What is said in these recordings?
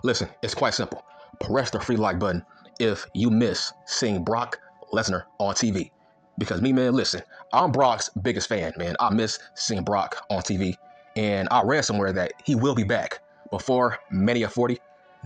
Listen, it's quite simple. Press the free like button if you miss seeing Brock Lesnar on TV. Because me, man, listen, I'm Brock's biggest fan, man. I miss seeing Brock on TV. And I read somewhere that he will be back before Mania 40.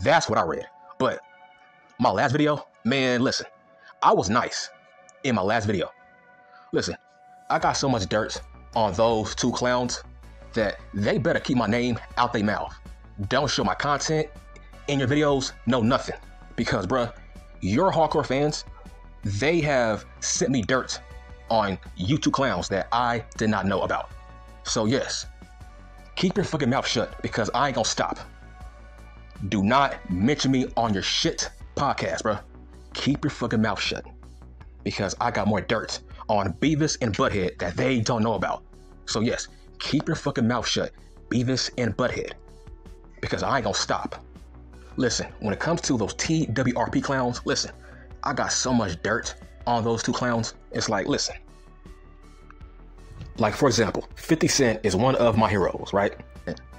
That's what I read. But my last video, man, listen, I was nice in my last video. Listen, I got so much dirt on those two clowns that they better keep my name out their mouth. Don't show my content in your videos, no nothing. Because, bruh, your hardcore fans, they have sent me dirt on YouTube clowns that I did not know about. So yes, keep your fucking mouth shut because I ain't gonna stop. Do not mention me on your shit podcast, bro. Keep your fucking mouth shut because I got more dirt on Beavis and Butthead that they don't know about. So yes, keep your fucking mouth shut, Beavis and Butthead, because I ain't gonna stop. Listen, when it comes to those TWRP clowns, listen, I got so much dirt on those two clowns. It's like, listen. Like, for example, 50 Cent is one of my heroes, right?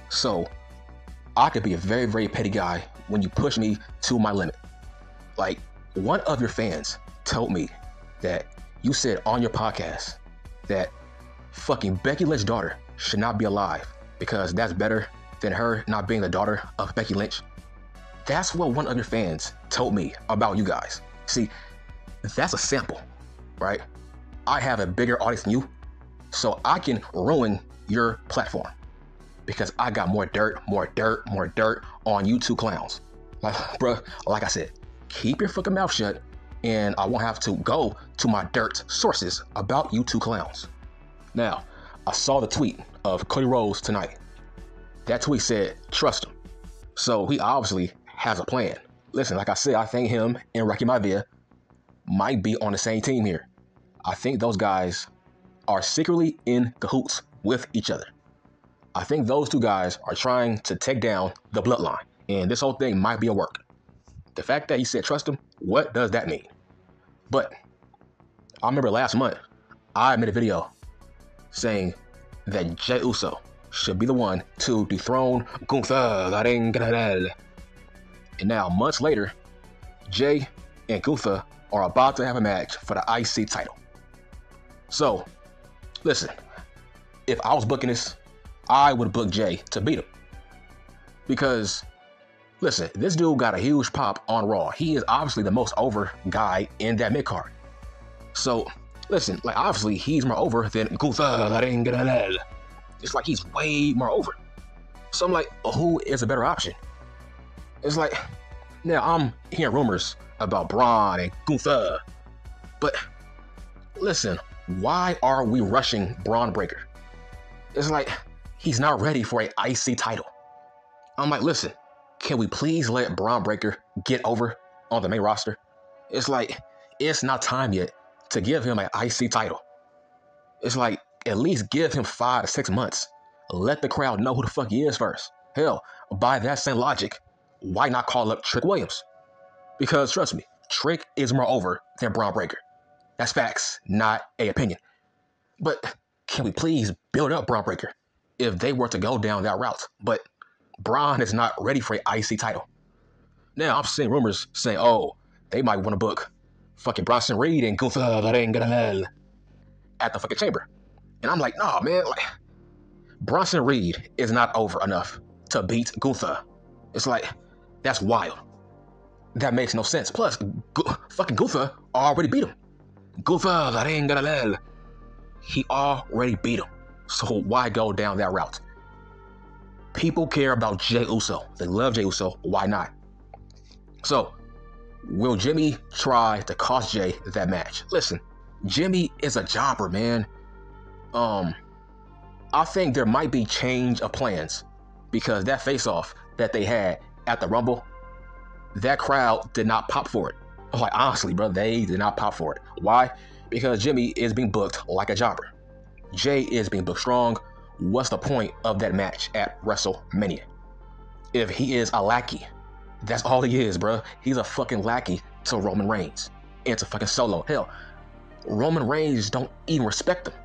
So, I could be a very, very petty guy when you push me to my limit. Like, one of your fans told me that you said on your podcast that fucking Becky Lynch's daughter should not be alive because that's better than her not being the daughter of Becky Lynch. That's what one of your fans told me about you guys. See, that's a sample, right? I have a bigger audience than you, so I can ruin your platform because I got more dirt on YouTube clowns. Like, bruh, like I said, keep your fucking mouth shut and I won't have to go to my dirt sources about YouTube clowns. Now, I saw the tweet of Cody Rhodes tonight. That tweet said, trust him. So he obviously has a plan. Listen, like I said, I think him and Rocky Maivia might be on the same team here. I think those guys are secretly in cahoots with each other. I think those two guys are trying to take down the bloodline, and this whole thing might be a work. The fact that he said trust him, what does that mean? But I remember last month, I made a video saying that Jey Uso should be the one to dethrone Gunther. And now, months later, Jey and Gunther are about to have a match for the IC title. So, listen, if I was booking this, I would book Jey to beat him. Because, listen, this dude got a huge pop on Raw. He is obviously the most over guy in that mid-card. So, listen, like, obviously, he's more over than Gunther. It's like he's way more over. So I'm like, who is a better option? It's like, now I'm hearing rumors about Braun and Gunther. But, listen, why are we rushing Braun Breaker? It's like, he's not ready for an IC title. I'm like, listen, can we please let Braun Breaker get over on the main roster? It's like, it's not time yet to give him an IC title. It's like, at least give him 5 to 6 months. Let the crowd know who the fuck he is first. Hell, by that same logic, why not call up Trick Williams? Because trust me, Trick is more over than Braun Breaker. That's facts, not an opinion. But can we please build up Braun Breaker if they were to go down that route? But Braun is not ready for an IC title. Now I'm seeing rumors saying, oh, they might want to book fucking Bronson Reed and Gunther at the fucking chamber. And I'm like, nah, man, like, Bronson Reed is not over enough to beat Gunther. It's like, that's wild. That makes no sense. Plus, fucking Gunther already beat him. Gunther, he already beat him. So why go down that route? People care about Jey Uso. They love Jey Uso. Why not? So, will Jimmy try to cost Jey that match? Listen, Jimmy is a jobber, man. I think there might be change of plans because that face-off that they had at the Rumble, that crowd did not pop for it. Like, honestly, bro, they did not pop for it. Why? Because Jimmy is being booked like a jobber. Jey is being booked strong. What's the point of that match at WrestleMania? If he is a lackey, that's all he is, bro. He's a fucking lackey to Roman Reigns and to fucking Solo. Hell, Roman Reigns don't even respect him.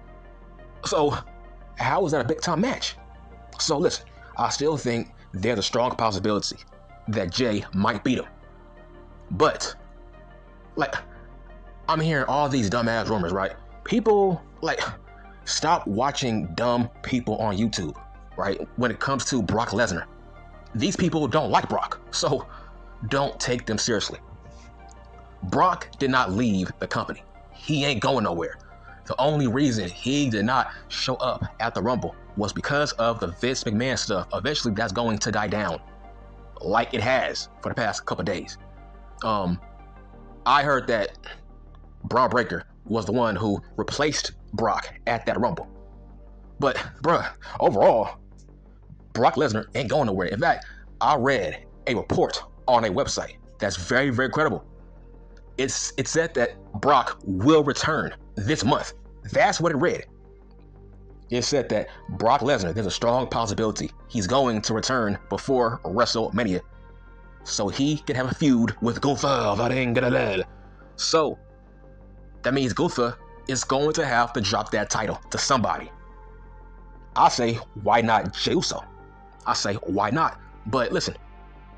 So, how is that a big time match? So listen, I still think there's a strong possibility that Jay might beat him. But, like, I'm hearing all these dumbass rumors, right? People, like, stop watching dumb people on YouTube, right? When it comes to Brock Lesnar. These people don't like Brock, so don't take them seriously. Brock did not leave the company. He ain't going nowhere. The only reason he did not show up at the Rumble was because of the Vince McMahon stuff. Eventually, that's going to die down, like it has for the past couple of days. I heard that Braun Breaker was the one who replaced Brock at that Rumble. But, bruh, overall, Brock Lesnar ain't going nowhere. In fact, I read a report on a website that's very, very credible. It said that Brock will return this month. That's what it read. It said that Brock Lesnar, there's a strong possibility he's going to return before WrestleMania, so he can have a feud with Gunther. So that means Gunther is going to have to drop that title to somebody. I say, why not Jey Uso? I say, why not? But listen,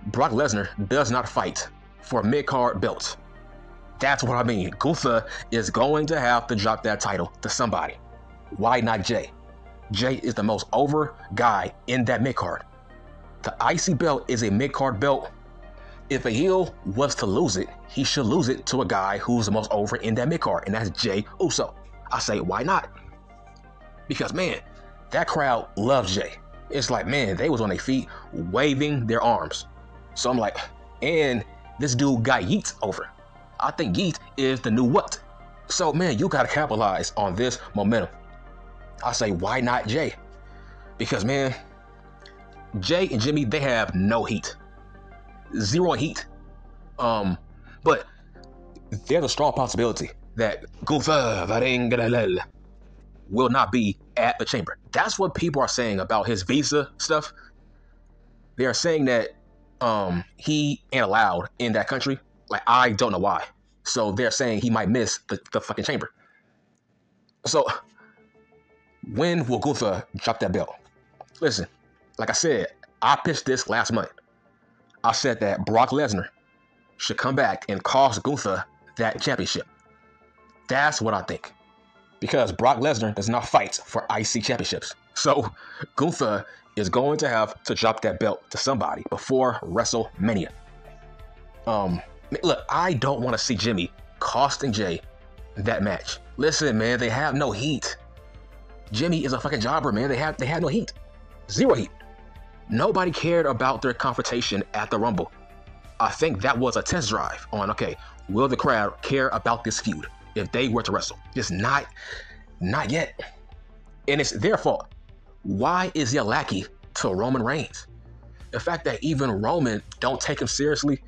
Brock Lesnar does not fight for mid-card belts. That's what I mean. Gunther is going to have to drop that title to somebody. Why not Jay? Jay is the most over guy in that mid-card. The IC belt is a mid-card belt. If a heel was to lose it, he should lose it to a guy who's the most over in that mid-card, and that's Jey Uso. I say, why not? Because, man, that crowd loves Jay. It's like, man, they was on their feet waving their arms. So I'm like, and this dude got Yeet over. I think Yeet is the new what? So, man, you got to capitalize on this momentum. I say, why not Jay? Because, man, Jay and Jimmy, they have no heat. Zero heat. But there's a strong possibility that Gunther will not be at the chamber. That's what people are saying about his visa stuff. They are saying that he ain't allowed in that country. Like, I don't know why. So they're saying he might miss the fucking chamber. So when will Gunther drop that belt? Listen, like I said, I pitched this last month. I said that Brock Lesnar should come back and cost Gunther that championship. That's what I think. Because Brock Lesnar does not fight for IC championships. So Gunther is going to have to drop that belt to somebody before WrestleMania. Look, I don't want to see Jimmy costing Jay that match. Listen, man, they have no heat. Jimmy is a fucking jobber, man. They have no heat. Zero heat. Nobody cared about their confrontation at the Rumble. I think that was a test drive on, okay, will the crowd care about this feud if they were to wrestle? Just not yet. And it's their fault. Why is he a lackey to Roman Reigns? The fact that even Roman don't take him seriously,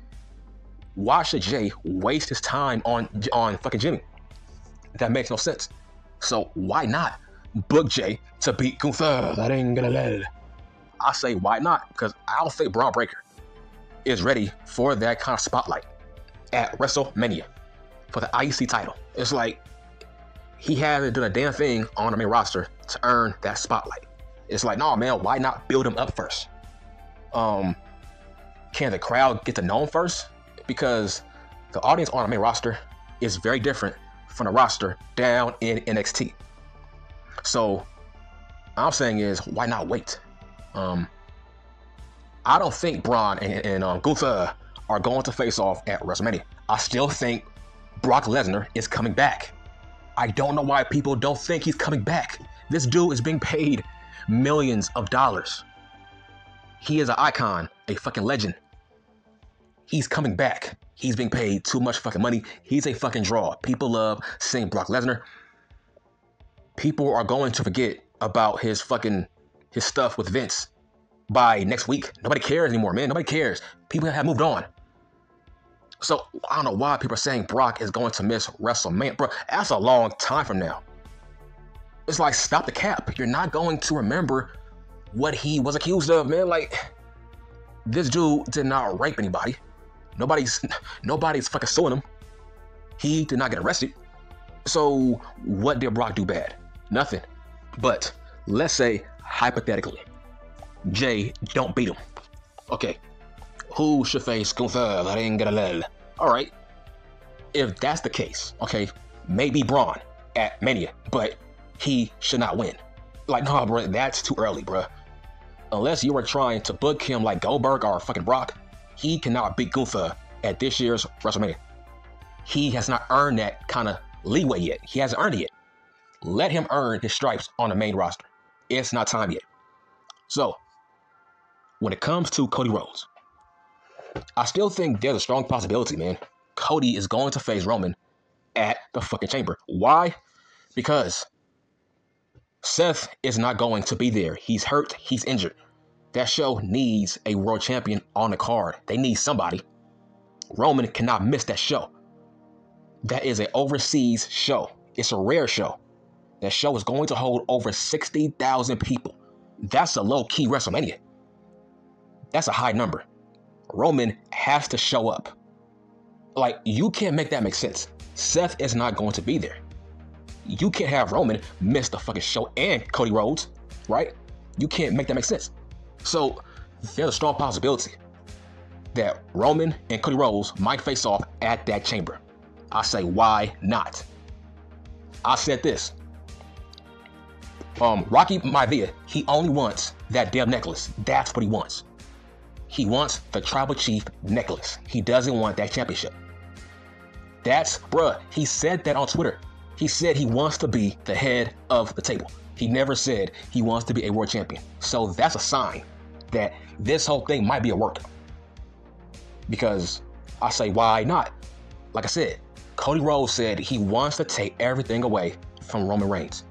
why should Jay waste his time on fucking Jimmy? That makes no sense. So why not book Jay to beat Gunther? I say, why not? Because I don't think Braun Breaker is ready for that kind of spotlight at WrestleMania for the IC title. It's like he hasn't done a damn thing on the main roster to earn that spotlight. It's like, no, man, why not build him up first? Can the crowd get to know him first? Because the audience on the main roster is very different from the roster down in NXT. So all I'm saying is, why not wait? I don't think Braun and Gunther are going to face off at WrestleMania. I still think Brock Lesnar is coming back. I don't know why people don't think he's coming back. This dude is being paid millions of dollars. He is an icon, a fucking legend. He's coming back. He's being paid too much fucking money. He's a fucking draw. People love seeing Brock Lesnar. People are going to forget about his stuff with Vince by next week. Nobody cares anymore, man. Nobody cares. People have moved on. So I don't know why people are saying Brock is going to miss WrestleMania. Bro, that's a long time from now. It's like, stop the cap. You're not going to remember what he was accused of, man. Like, this dude did not rape anybody. Nobody's fucking suing him. He did not get arrested. So what did Brock do bad? Nothing. But let's say, hypothetically, Jay don't beat him. Okay, who should face Gunther? All right, if that's the case, okay, maybe Braun at Mania, but he should not win. Like, no, bro, that's too early, bro. Unless you are trying to book him like Goldberg or fucking Brock, he cannot beat Gunther at this year's WrestleMania. He has not earned that kind of leeway yet. He hasn't earned it yet. Let him earn his stripes on the main roster. It's not time yet. So, when it comes to Cody Rhodes, I still think there's a strong possibility, man. Cody is going to face Roman at the fucking Chamber. Why? Because Seth is not going to be there. He's hurt. He's injured. That show needs a world champion on the card. They need somebody. Roman cannot miss that show. That is an overseas show. It's a rare show. That show is going to hold over 60,000 people. That's a low-key WrestleMania. That's a high number. Roman has to show up. Like, you can't make that make sense. Seth is not going to be there. You can't have Roman miss the fucking show and Cody Rhodes, right? You can't make that make sense. So, there's a strong possibility that Roman and Cody Rhodes might face off at that Chamber. I say, why not? I said this. Rocky Maivia, he only wants that damn necklace. That's what he wants. He wants the Tribal Chief necklace. He doesn't want that championship. Bruh, he said that on Twitter. He said he wants to be the head of the table. He never said he wants to be a world champion. So that's a sign that this whole thing might be a work. Because I say, why not? Like I said, Cody Rhodes said he wants to take everything away from Roman Reigns.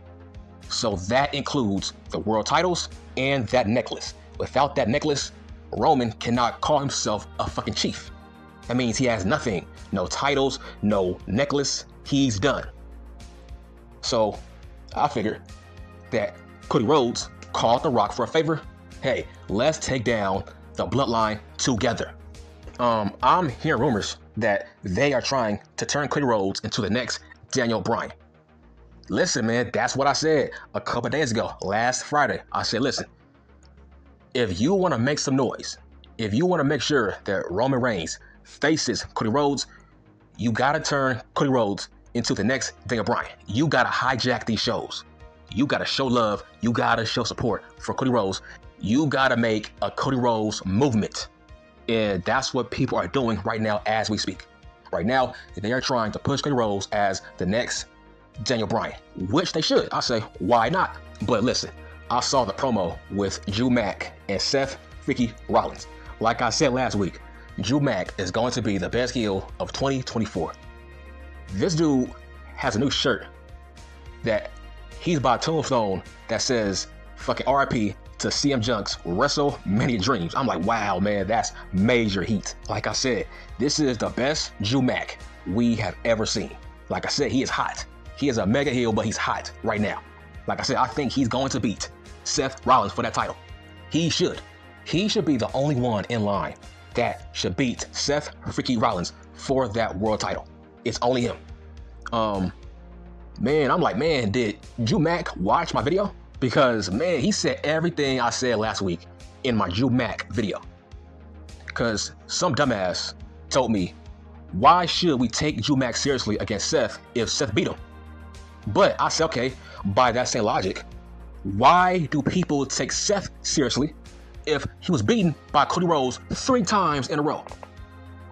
So that includes the world titles and that necklace. Without that necklace, Roman cannot call himself a fucking chief. That means he has nothing. No titles, no necklace. He's done. So I figured that Cody Rhodes called The Rock for a favor. Hey, let's take down the bloodline together. I'm hearing rumors that they are trying to turn Cody Rhodes into the next Daniel Bryan. Listen, man, that's what I said a couple days ago, last Friday. I said, listen, if you want to make some noise, if you want to make sure that Roman Reigns faces Cody Rhodes, you got to turn Cody Rhodes into the next Daniel Bryan. You got to hijack these shows. You got to show love. You got to show support for Cody Rhodes. You got to make a Cody Rhodes movement. And that's what people are doing right now as we speak. Right now, they are trying to push Cody Rhodes as the next Daniel Bryan, which they should. I say, why not? But listen, I saw the promo with Drew Mack and Seth freaky Rollins. Like I said last week, Drew Mack is going to be the best heel of 2024. This dude has a new shirt that he's by a tombstone that says fucking RIP to CM Punk's WrestleMania Dreams. I'm like, wow, man, that's major heat. Like I said, this is the best Drew Mack we have ever seen. Like I said, he is hot. He is a mega heel, but he's hot right now. Like I said, I think he's going to beat Seth Rollins for that title. He should. He should be the only one in line that should beat Seth freaky Rollins for that world title. It's only him. Man, I'm like, man, did Drew Mack watch my video? Because, man, he said everything I said last week in my Drew Mack video. Because some dumbass told me, why should we take Drew Mack seriously against Seth if Seth beat him? But I said, okay, by that same logic, why do people take Seth seriously if he was beaten by Cody Rhodes 3 times in a row?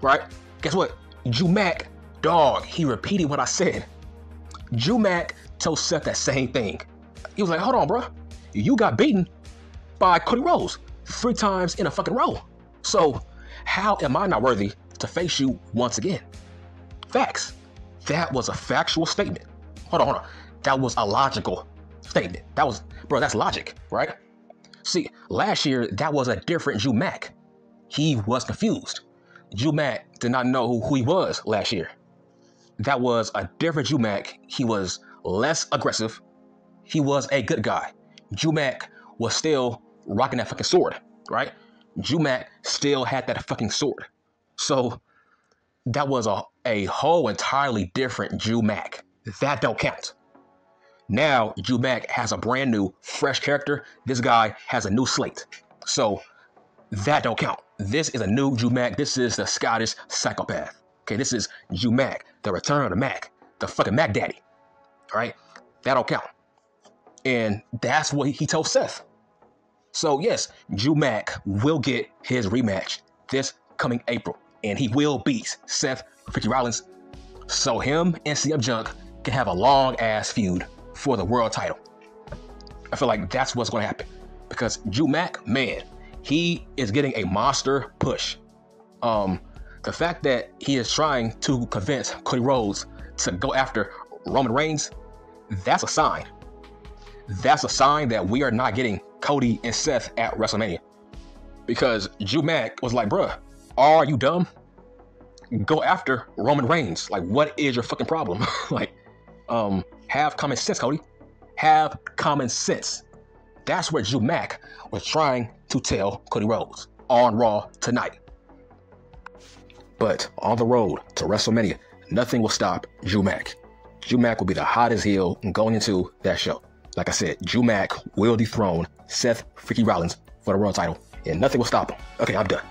Right? Guess what? Drew Mack, dog, he repeated what I said. Drew Mack told Seth that same thing. He was like, hold on, bro. You got beaten by Cody Rhodes 3 times in a fucking row. So how am I not worthy to face you once again? Facts. That was a factual statement. Hold on. That was a logical statement. That was, bro, that's logic, right? See, last year, that was a different Drew Mack. He was confused. Drew Mack did not know who he was last year. That was a different Drew Mack. He was less aggressive. He was a good guy. Drew Mack was still rocking that fucking sword, right? Drew Mack still had that fucking sword. So that was a whole entirely different Drew Mack. That don't count. Now, Drew Mack has a brand new, fresh character. This guy has a new slate. So that don't count. This is a new Drew Mack. This is the Scottish psychopath. Okay, this is Drew Mack, the return of the Mac, the fucking Mac Daddy. All right, that don't count. And that's what he told Seth. So yes, Drew Mack will get his rematch this coming April, and he will beat Seth Freaky Rollins. So him and CM Junk can have a long ass feud for the world title. I feel like that's what's going to happen, because Drew Mack, man, he is getting a monster push. The fact that he is trying to convince Cody Rhodes to go after Roman Reigns, that's a sign. That's a sign that we are not getting Cody and Seth at WrestleMania. Because Drew Mack was like, bruh, are you dumb? Go after Roman Reigns. Like, what is your fucking problem? Like, have common sense, Cody. Have common sense. That's what Drew Mack was trying to tell Cody Rhodes on Raw tonight. But on the road to WrestleMania, nothing will stop Drew Mack. Drew Mack will be the hottest heel going into that show. Like I said, Drew Mack will dethrone Seth Freaky Rollins for the world title, and nothing will stop him. Okay, I'm done.